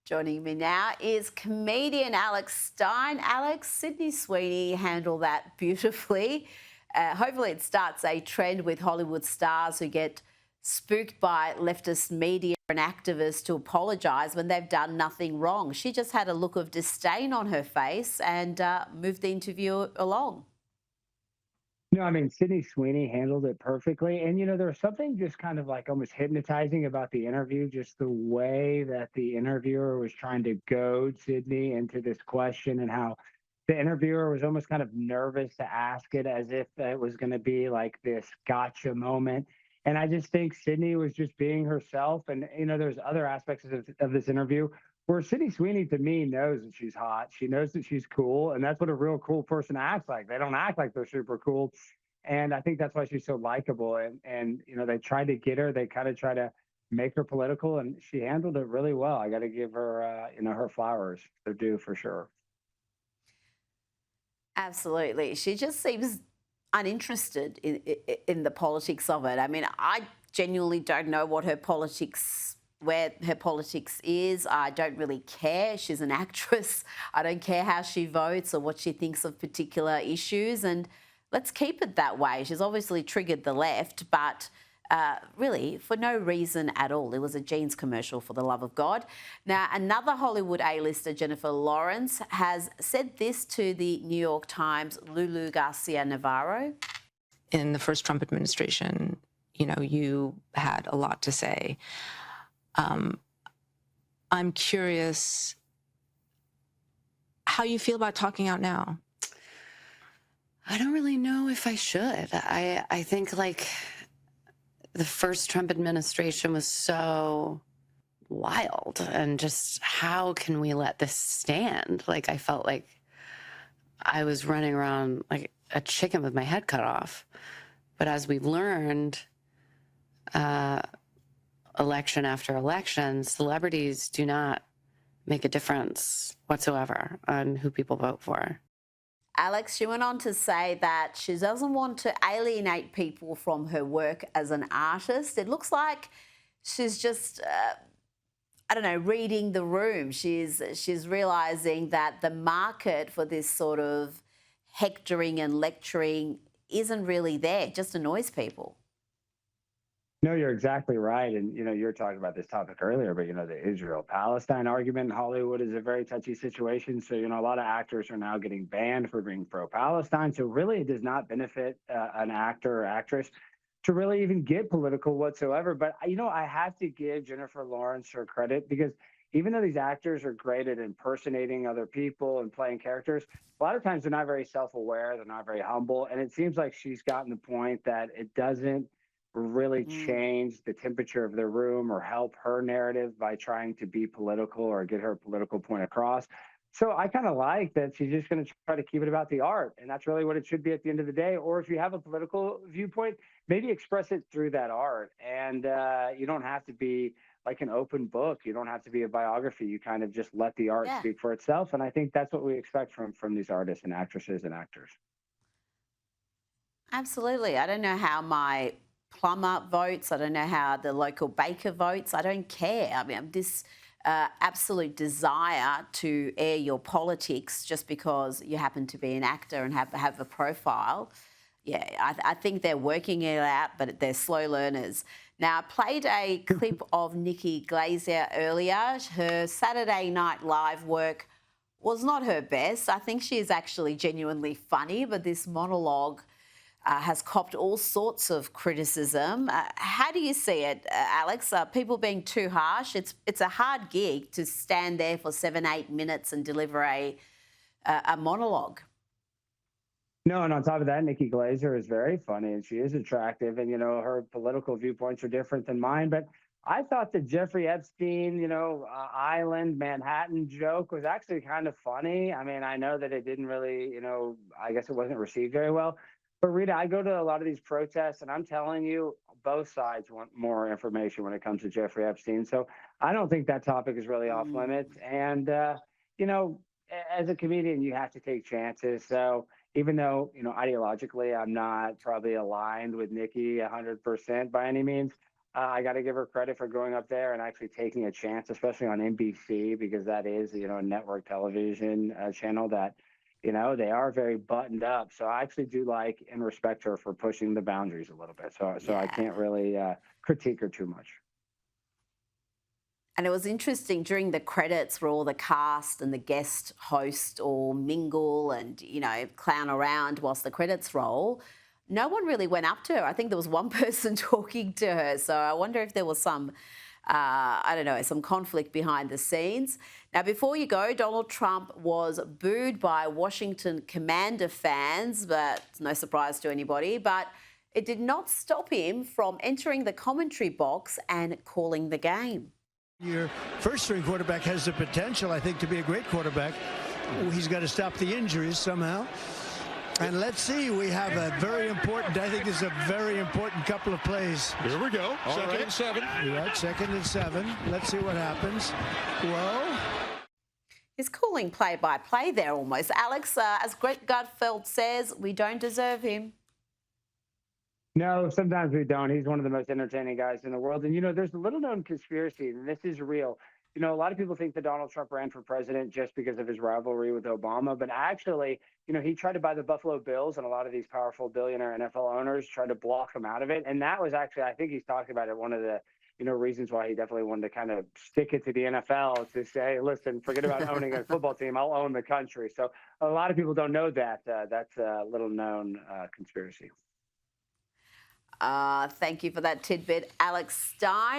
Joining me now is comedian Alex Stein. Alex, Sydney Sweeney handled that beautifully. Hopefully, it starts a trend with Hollywood stars who get spooked by leftist media and activists to apologise when they've done nothing wrong. She just had a look of disdain on her face and moved the interview along. No, I mean, Sydney Sweeney handled it perfectly. And, there was something just kind of like almost hypnotizing about the interview, just the way that the interviewer was trying to goad Sydney into this question and how the interviewer was almost kind of nervous to ask it as if it was going to be like this gotcha moment. And I just think Sydney was just being herself. And, there's other aspects of this interview where Sydney Sweeney to me knows that she's hot. She knows that she's cool. And that's what a real cool person acts like. They don't act like they're super cool. And I think that's why she's so likable. And they tried to get her. They kind of try to make her political, and she handled it really well. I got to give her, her flowers. They're due for sure. Absolutely. She just seems uninterested in the politics of it. I mean, I genuinely don't know where her politics is. I don't really care. She's an actress. I don't care how she votes or what she thinks of particular issues. And let's keep it that way. She's obviously triggered the left, but really for no reason at all. It was a jeans commercial, for the love of God. Now, another Hollywood A-lister, Jennifer Lawrence, has said this to the New York Times' Lulu Garcia Navarro. In the first Trump administration, you had a lot to say. I'm curious how you feel about talking out now. I don't really know if I should. I think like the first Trump administration was so wild, and just how can we let this stand? Like I felt like I was running around like a chicken with my head cut off. But as we've learned, election after election, celebrities do not make a difference whatsoever on who people vote for. Alex, she went on to say that she doesn't want to alienate people from her work as an artist. It looks like she's just, reading the room. She's realising that the market for this sort of hectoring and lecturing isn't really there. It just annoys people. No, you're exactly right. And, you were talking about this topic earlier, but, the Israel-Palestine argument in Hollywood is a very touchy situation. So, a lot of actors are now getting banned for being pro-Palestine. So really it does not benefit an actor or actress to really even get political whatsoever. But, I have to give Jennifer Lawrence her credit, because even though these actors are great at impersonating other people and playing characters, a lot of times they're not very self-aware. They're not very humble. And it seems like she's gotten the point that it doesn't really change the temperature of the room or help her narrative by trying to be political or get her political point across. So I kind of like that she's just going to try to keep it about the art. And that's really what it should be at the end of the day. Or if you have a political viewpoint, maybe express it through that art. And you don't have to be like an open book. You don't have to be a biography. You kind of just let the art speak for itself. And I think that's what we expect from these artists and actresses and actors. Absolutely. I don't know how my plumber votes. I don't know how the local baker votes. I don't care. I mean, this absolute desire to air your politics just because you happen to be an actor and have a profile. Yeah, I think they're working it out, but they're slow learners. Now, I played a clip of Nikki Glazer earlier. Her Saturday Night Live work was not her best. I think she is actually genuinely funny, but this monologue has copped all sorts of criticism. How do you see it, Alex? People being too harsh? It's a hard gig to stand there for 7-8 minutes and deliver a monologue. No, and on top of that, Nikki Glazer is very funny and she is attractive, and her political viewpoints are different than mine. But I thought the Jeffrey Epstein, island Manhattan joke was actually kind of funny. I mean, I know that it didn't really, I guess it wasn't received very well. But Rita, I go to a lot of these protests, and I'm telling you, both sides want more information when it comes to Jeffrey Epstein. So I don't think that topic is really off limits. And as a comedian, you have to take chances. So even though ideologically I'm not probably aligned with Nikki 100% by any means, I got to give her credit for going up there and actually taking a chance, especially on NBC, because that is, a network television channel that, they are very buttoned up. So I actually do like and respect her for pushing the boundaries a little bit. So I Yeah. can't really critique her too much. And it was interesting during the credits where all the cast and the guest host all mingle and, clown around whilst the credits roll. No one really went up to her. I think there was one person talking to her. So I wonder if there was some, some conflict behind the scenes. Now, before you go, Donald Trump was booed by Washington Commander fans, but it's no surprise to anybody. But it did not stop him from entering the commentary box and calling the game. Your first-string quarterback has the potential, I think, to be a great quarterback. He's got to stop the injuries somehow. And let's see, we have a very important, I think this is a very important couple of plays. Here we go. Second and 7. You're right, 2nd and 7. Let's see what happens. Whoa. He's calling play-by-play there almost. Alex, as Greg Gutfeld says, we don't deserve him. No, sometimes we don't. He's one of the most entertaining guys in the world. And, there's a little known conspiracy, and this is real. A lot of people think that Donald Trump ran for president just because of his rivalry with Obama. But actually, he tried to buy the Buffalo Bills, and a lot of these powerful billionaire NFL owners tried to block him out of it. And that was actually, I think he's talking about it, one of the, reasons why he definitely wanted to kind of stick it to the NFL to say, listen, forget about owning a football team. I'll own the country. So a lot of people don't know that. That's a little known conspiracy. Thank you for that tidbit, Alex Stein.